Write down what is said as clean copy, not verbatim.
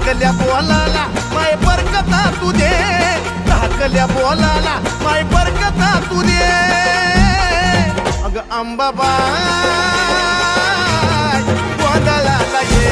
धाकल्या बोलाला माय बरकता तू दे, धाकल्या बोलाला माय बरकता तू दे. अग अंबाबाई गोंधळाला ये